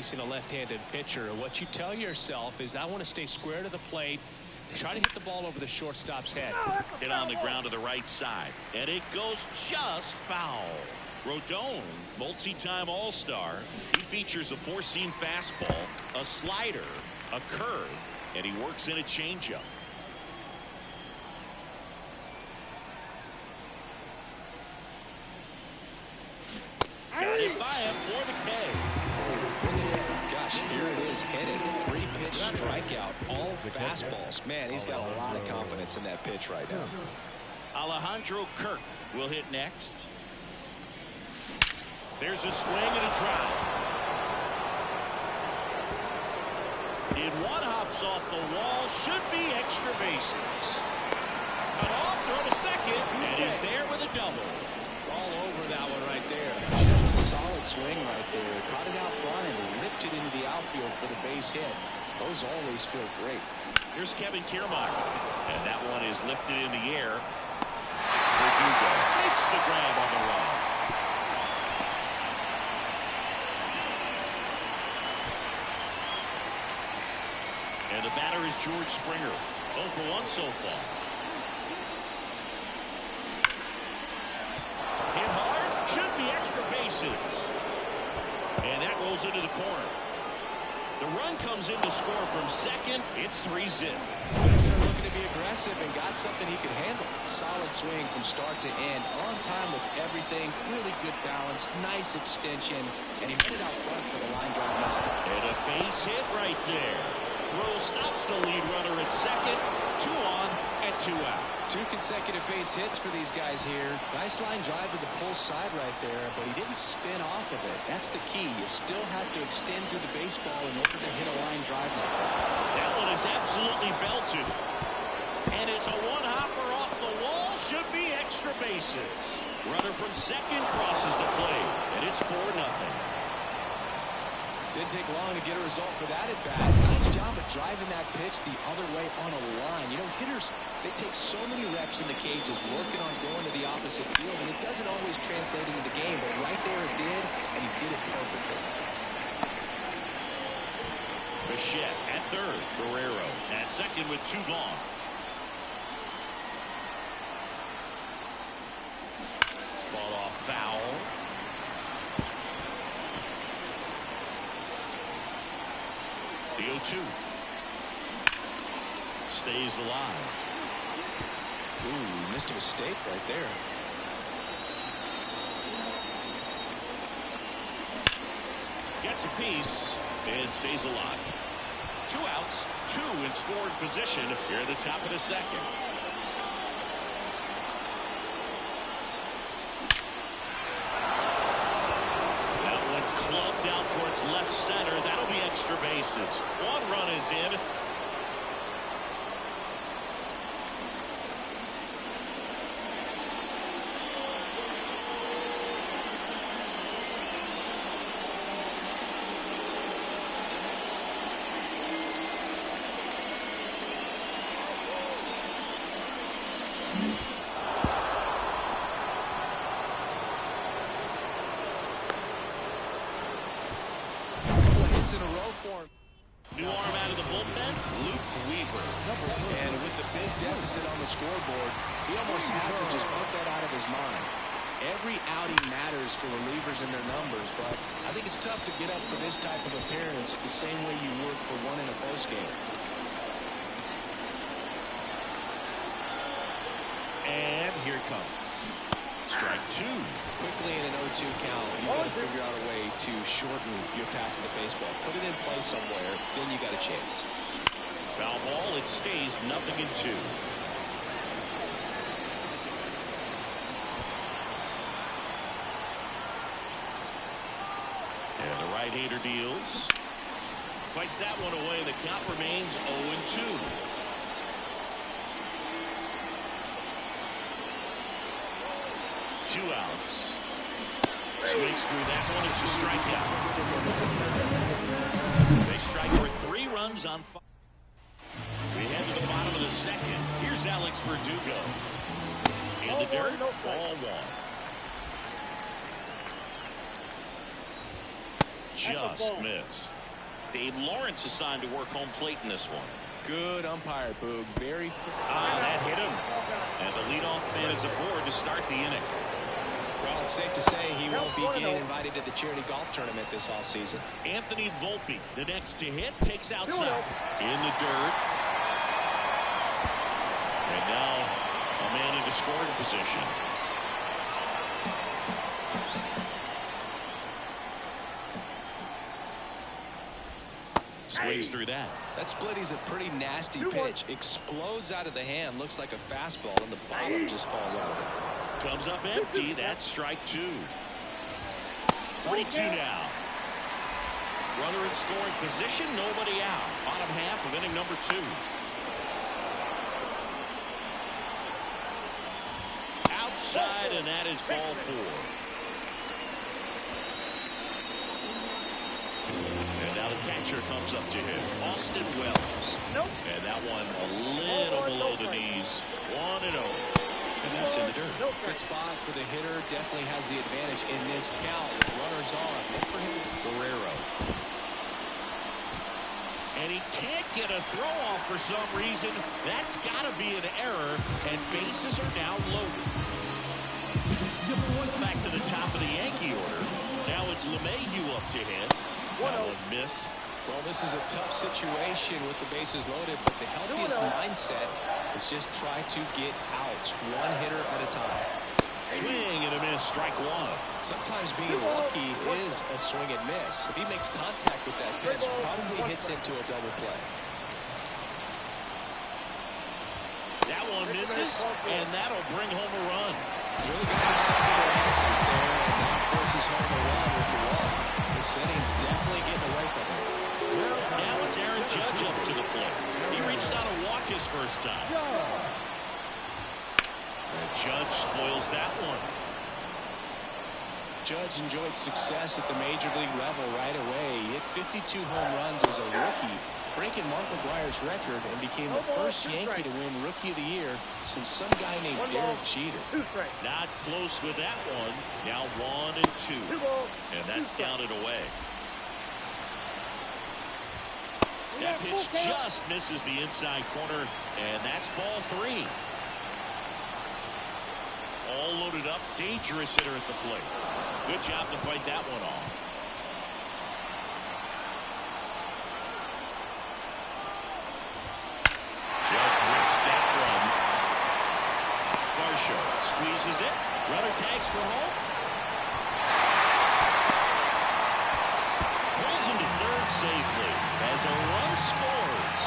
facing a left-handed pitcher. What you tell yourself is, I want to stay square to the plate, try to hit the ball over the shortstop's head. Hit on the ground to the right side, and it goes just foul. Rodon, multi-time All-Star. He features a four-seam fastball, a slider, a curve, and he works in a changeup. Got it by him for the K. Gosh, here it is, headed. 3-pitch strikeout, all fastballs. Man, he's got a lot of confidence in that pitch right now. Alejandro Kirk will hit next. There's a swing and a drive. In one, hops off the wall, should be extra bases. Cut off, throw to second, and he's there with a double. All over that one right there. Just a solid swing right there. Caught it out front and ripped it into the outfield for the base hit. Those always feel great. Here's Kevin Kiermaier, and that one is lifted in the air. Verdugo makes the grab on the run. And the batter is George Springer. 0 for 1 so far. Hit hard, should be extra bases. And that rolls into the corner. The run comes in to score from second. It's 3-zip. Looking to be aggressive and got something he could handle. Solid swing from start to end. On time with everything. Really good balance. Nice extension. And he made it out front for the line drive. And a base hit right there. Throw stops the lead runner at second. 2 on and 2 out. 2 consecutive base hits for these guys here. Nice line drive to the pull side right there, but he didn't spin off of it. That's the key. You still have to extend through the baseball in order to hit a line drive like that. That one is absolutely belted. And it's a one-hopper off the wall. Should be extra bases. Runner from second crosses the plate, and it's 4-0. Didn't take long to get a result for that at bat. Nice job of driving that pitch the other way on a line. You know, hitters, they take so many reps in the cages working on going to the opposite field, and it doesn't always translate into the game, but right there it did, and he did it perfectly. Bichette at third. Guerrero at second with 2 gone. Fought off foul. The 0-2. Stays alive. Ooh, missed a mistake right there. Gets a piece and stays alive. 2 outs, 2 in scored position here at the top of the second. That one clubbed out towards left center. That'll be extra bases. 1 run is in. In a row for him. New arm out of the bullpen, Luke Weaver. And with the big deficit on the scoreboard, he almost has to just put that out of his mind. Every outing matters for relievers and their numbers, but I think it's tough to get up for this type of appearance the same way you would for one in a postgame. And here it comes. Strike 2. Quickly in an 0-2 count, you've got to figure out a way to shorten your path to the baseball. Put it in play somewhere, then you got a chance. Foul ball, it stays 0-2. And the right-hander deals. Fights that one away. The count remains 0-2. Two outs. Swings through that one. It's a strikeout. They strike for 3 runs on 5. We head to the bottom of the second. Here's Alex Verdugo. In the dirt, ball 1. Just missed. Dave Lawrence assigned to work home plate in this one. Good umpire, Boog. Very. That hit him. And the leadoff man is aboard to start the inning. Well, it's safe to say he won't be getting invited to the charity golf tournament this offseason. Anthony Volpe, the next to hit, takes outside. In the dirt. And now a man into scoring position. Swings through that. That split is a pretty nasty pitch. Explodes out of the hand. Looks like a fastball, and the bottom just falls out of it. Comes up empty. That's strike 2. 3-2 now. Runner in scoring position. Nobody out. Bottom half of inning number 2. Outside, and that is ball 4. And now the catcher comes up to him, Austin Wells. And that one a little below the knees. 1-0. And that's in the dirt. Good spot for the hitter. Definitely has the advantage in this count. With runners on. Look for him. Guerrero. And he can't get a throw off for some reason. That's got to be an error. And bases are now loaded. Back to the top of the Yankee order. Now it's LeMahieu up to hit. That one missed. Well, this is a tough situation with the bases loaded, but the healthiest mindset is just try to get outs, one hitter at a time. Swing and a miss, strike 1. Sometimes being lucky is a swing and miss. If he makes contact with that pitch, probably hits into a double play. That one misses, and that'll bring home a run. Really got himself into an asset there, and that forces home a run with the walk. The setting's definitely getting away from him. Now it's Aaron Judge up to the plate. He reached out a walk his first time. And Judge spoils that one. Judge enjoyed success at the major league level right away. He hit 52 home runs as a rookie, breaking Mark McGwire's record, and became the first Yankee to win Rookie of the Year since some guy named Derek Jeter. Not close with that one. Now 1-2. And that's counted away. That pitch just misses the inside corner, and that's ball 3. All loaded up, dangerous hitter at the plate. Good job to fight that one off. Judge rips that run. Varsho squeezes it. Runner tags for home. Pulls him to third safely as a run scores.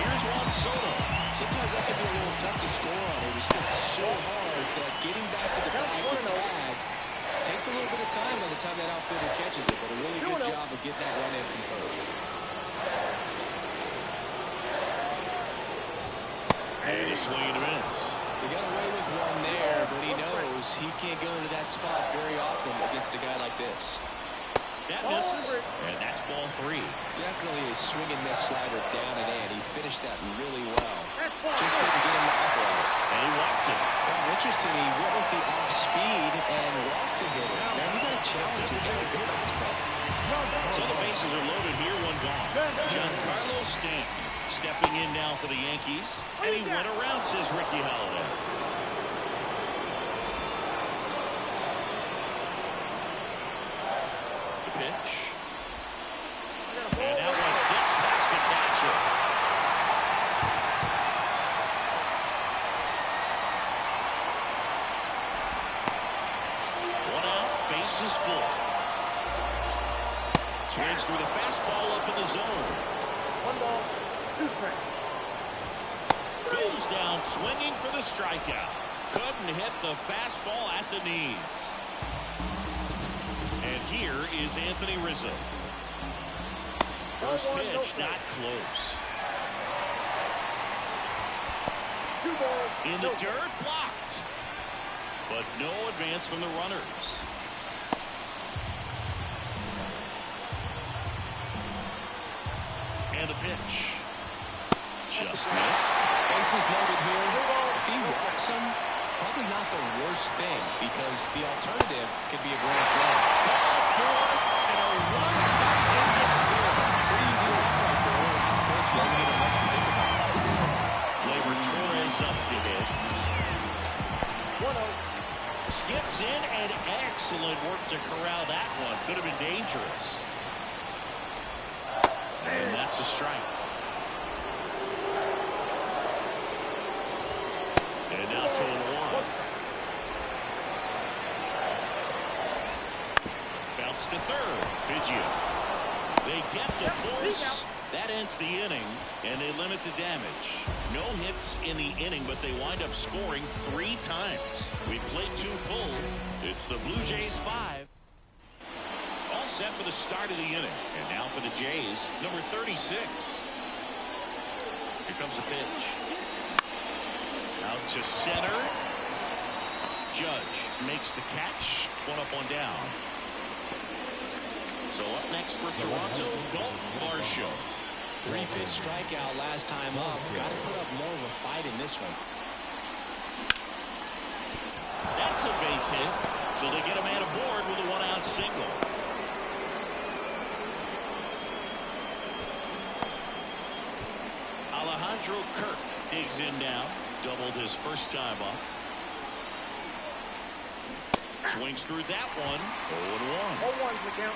Here's Juan Soto. Sometimes that can be a little tough to score on. It was hit so hard that getting back to the back of the tag takes a little bit of time by the time that outfielder catches it, but a really good job of getting that run in from third. And a swing and a miss. He got away with one there, but he knows he can't go into that spot very often against a guy like this. That misses, and that's ball 3. Definitely a swing and miss slider down and in. He finished that really well. Just couldn't get him to operate. And he walked it. Well, interesting, he went with the off speed and walked the hitter. Now you got a challenge to get a good fastball. So the bases are loaded here, one gone. Giancarlo Stanton stepping in now for the Yankees. And he went around, says Ricky Holiday. The pitch. And that one gets past the catcher. One out, bases full. Swings through the fastball up in the zone. 1 ball, 2 strikes. Goes down swinging for the strikeout. Couldn't hit the fastball at the knees. And here is Anthony Rizzo. First pitch not close. 2 balls, In the dirt, blocked. But no advance from the runners. And a pitch. Just missed. Bases loaded here. If he walks him, probably not the worst thing, because the alternative could be a grand slam. Ball 4, And a run comes in to score. Pretty easy to run right there. Last pitch wasn't even much to think about. Gleyber Torres up to hit. 1-0. Skips in, and excellent work to corral that one. Could have been dangerous. And that's a strike. And now 2-1. Bounce to third. Biggio. They get the force. That ends the inning, and they limit the damage. No hits in the inning, but they wind up scoring 3 times. We played 2 full. It's the Blue Jays 5. All set for the start of the inning. And now for the Jays, number 36. Here comes the pitch. Out to center. Judge makes the catch. 1 up, 1 down. So up next for Toronto, Dalton Varsho. 3-pitch strikeout last time up. Got to put up more of a fight in this one. That's a base hit. So they get a man aboard with a 1-out single. Alejandro Kirk digs in now. Doubled his first time up. Swings through that one. 0-1. 0-1's the count.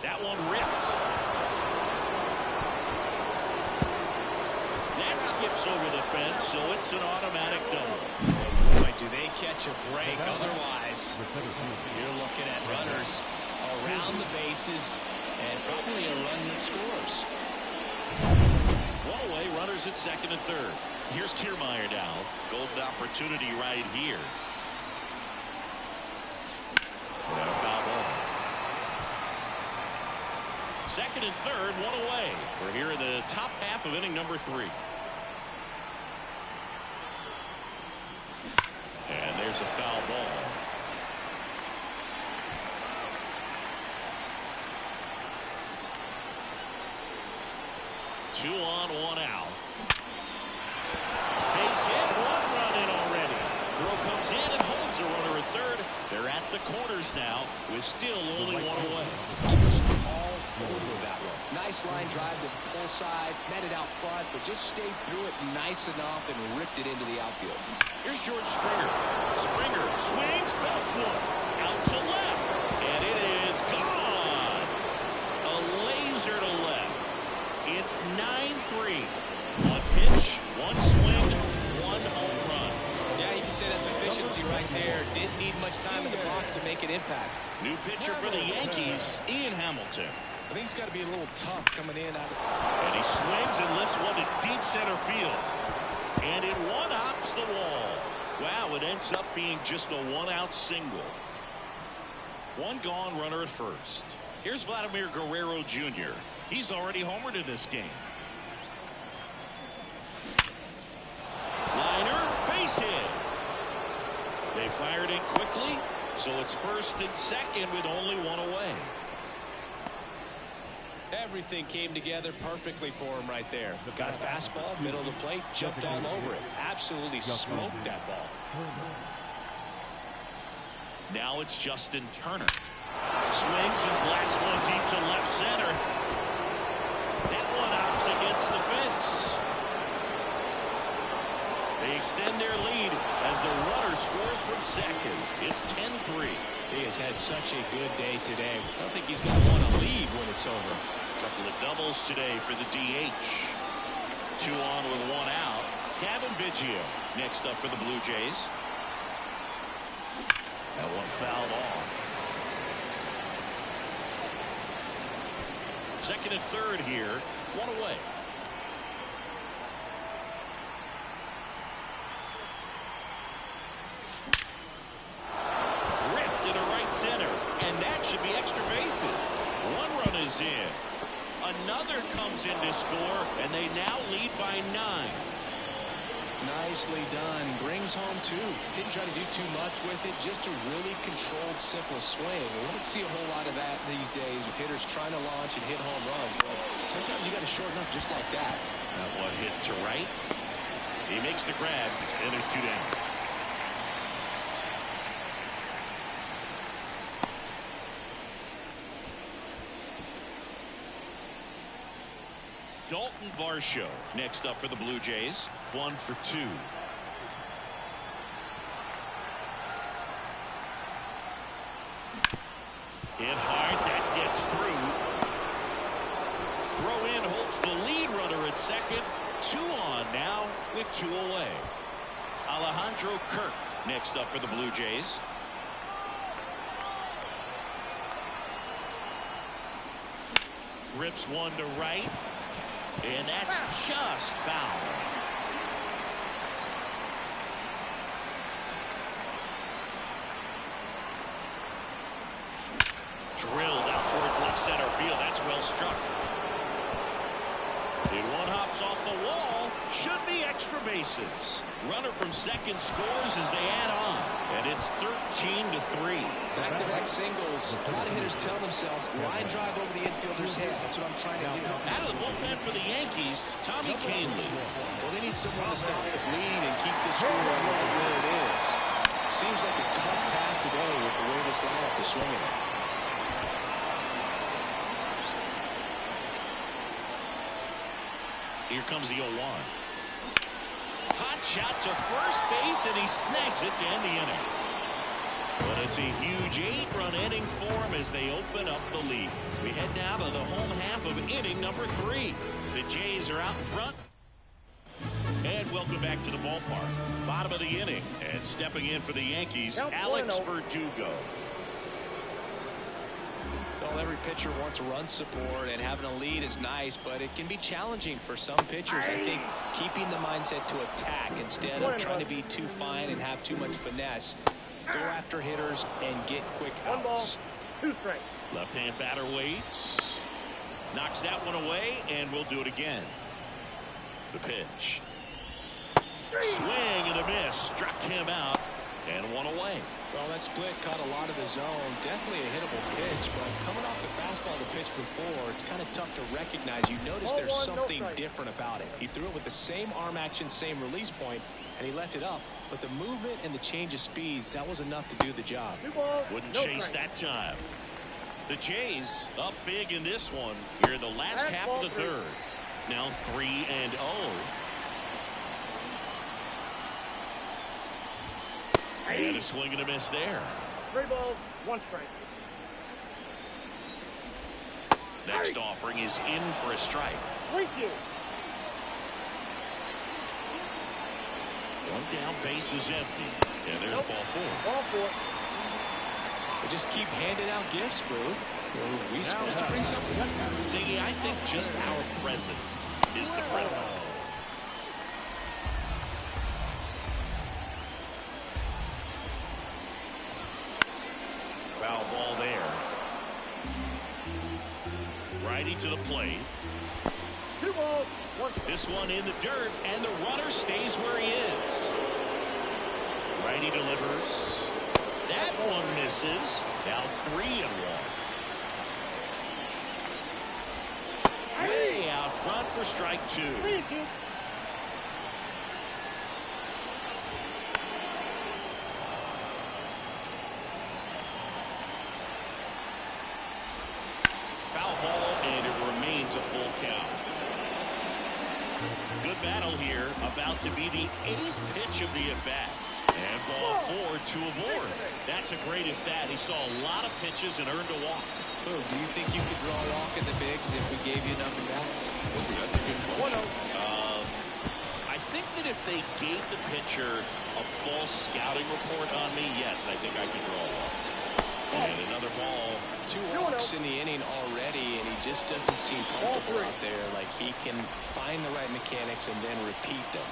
That one ripped. That skips over the fence, so it's an automatic double. Boy, do they catch a break. Otherwise, you're looking at runners around the bases and probably a run that scores. One away, runners at second and third. Here's Kiermaier now. Golden opportunity right here. And a foul ball. Second and third, 1 away. We're here in the top half of inning number 3. And there's a foul ball. Two on, 1 out. Base hit, 1 run in already. Throw comes in and holds the runner at third. They're at the corners now with still only 1 away. He was all over that one. Nice line drive to the pull side, met it out front, but just stayed through it nice enough and ripped it into the outfield. Here's George Springer. Springer swings, belts one. Out to left. And it is gone. A laser to left. It's 9-3. 1 pitch, 1 swing, 1 home run. Yeah, you can say that's efficiency right there. Didn't need much time in the box to make an impact. New pitcher for the Yankees, Ian Hamilton. I think it's got to be a little tough coming in out of... And he swings and lifts one to deep center field. And it one-hops the wall. Wow, it ends up being just a 1-out single. 1 gone, runner at first. Here's Vladimir Guerrero Jr. He's already homered in this game. Liner, base hit. They fired in quickly, so it's first and second with only 1 away. Everything came together perfectly for him right there. Got a fastball, middle of the plate, jumped all over it. Absolutely smoked that ball. Now it's Justin Turner. Swings and blasts one deep to left center. That one hops against the fence. They extend their lead as the runner scores from second. It's 10-3. He has had such a good day today. I don't think he's going to want to leave when it's over. Couple of doubles today for the DH. 2 on with 1 out. Cavan Biggio next up for the Blue Jays. That one fouled off. Second and third here. 1 away. Ripped into right center. And that should be extra bases. 1 run is in. Another comes in to score, and they now lead by 9. Nicely done. Brings home two. Didn't try to do too much with it. Just a really controlled, simple swing. We don't see a whole lot of that these days with hitters trying to launch and hit home runs. But sometimes you got to shorten up just like that. That one hit to right. He makes the grab, and there's two down. Dalton Varsho next up for the Blue Jays. 1 for 2. Hit hard. That gets through. Throw in holds the lead runner at second. 2 on now with 2 away. Alejandro Kirk next up for the Blue Jays. Rips one to right. And that's just foul. Drilled out towards left center field. That's well struck. And one hops off the wall. Should be extra bases. Runner from second scores as they add on. And it's 13-3. Back-to-back singles. A lot of hitters tell themselves, line drive over the infielder's head. That's what I'm trying to do. Out of the bullpen for the Yankees, Tommy Kahnle. Well, they need someone to stop the bleeding and keep the score right where it is. Seems like a tough task today with the way this lineup is swinging. Here comes the 0-1. Hot shot to first base, and he snags it to end the inning. But it's a huge 8-run inning for him as they open up the lead. We head now to the home half of inning number 3. The Jays are out in front. And welcome back to the ballpark. Bottom of the inning, and stepping in for the Yankees, Alex Verdugo. Well, every pitcher wants run support, and having a lead is nice, but it can be challenging for some pitchers. I think keeping the mindset to attack instead of trying to be too fine and have too much finesse. Go after hitters and get quick outs. 2 strikes. Left-hand batter waits. Knocks that one away, and we'll do it again. The pitch. Swing and a miss. Struck him out, and one away. Well, that split caught a lot of the zone. Definitely a hittable pitch, but coming off the fastball the pitch before, it's kind of tough to recognize. You notice there's something different about it. He threw it with the same arm action, same release point, and he left it up. But the movement and the change of speeds, that was enough to do the job. Wouldn't chase that time. The Jays up big in this one here in the last half of the third. Now 3-0. And a swing and a miss there. 3 balls, 1 strike. Next offering is in for a strike. 3 2. One down, base is empty. And there's ball 4. Ball 4. They just keep handing out gifts, Boo. Are we supposed to bring something? Ziggy, I think just our presence is the present. Foul ball there. Righty to the plate. 2 balls, 1 strike. This one in the dirt, and the runner stays where he is. Righty delivers. That one misses. Now 3-1. Way out front for strike 2. 3-2. Foul ball, and it remains a full count. Good battle here. About to be the 8th pitch of the at-bat. And ball 4 to a board. That's a great at-bat. He saw a lot of pitches and earned a walk. Do you think you could draw a walk in the bigs if we gave you enough at-bats? That's a good question. I think that if they gave the pitcher a false scouting report on me, yes, I think I could draw a walk. And another ball. 2 walks in the inning already, and he just doesn't seem comfortable out there. Like he can find the right mechanics and then repeat them.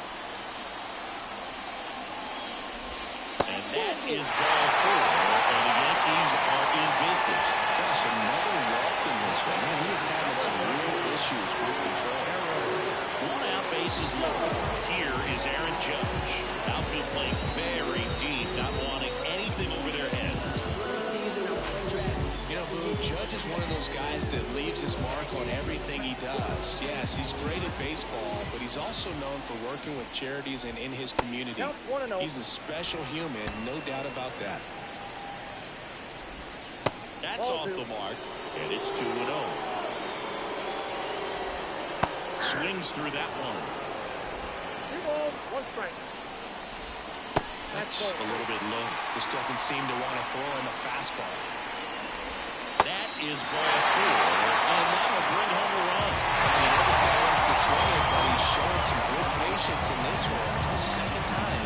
And that is ball 4, and the Yankees are in business. Gosh, another walk in this one. Man, he is having some real issues with control. 1 out, bases loaded. Here is Aaron Judge. Outfield playing very deep, not wanting anything over their heads. You know, Boo, Judge is one of those guys that leaves his mark on everything he does. Yes, he's great at baseball, but he's also known for working with charities and in his community. Count 1-0. He's a special human, no doubt about that. That's off the mark, and it's 2-0. Swings through that one. 3 balls, 1 strike. That's a little bit low. Just doesn't seem to want to throw him a fastball. That is ball 4, and that'll bring home a run. You know, this guy wants to swing it, but he's showing some good patience in this one. It's the second time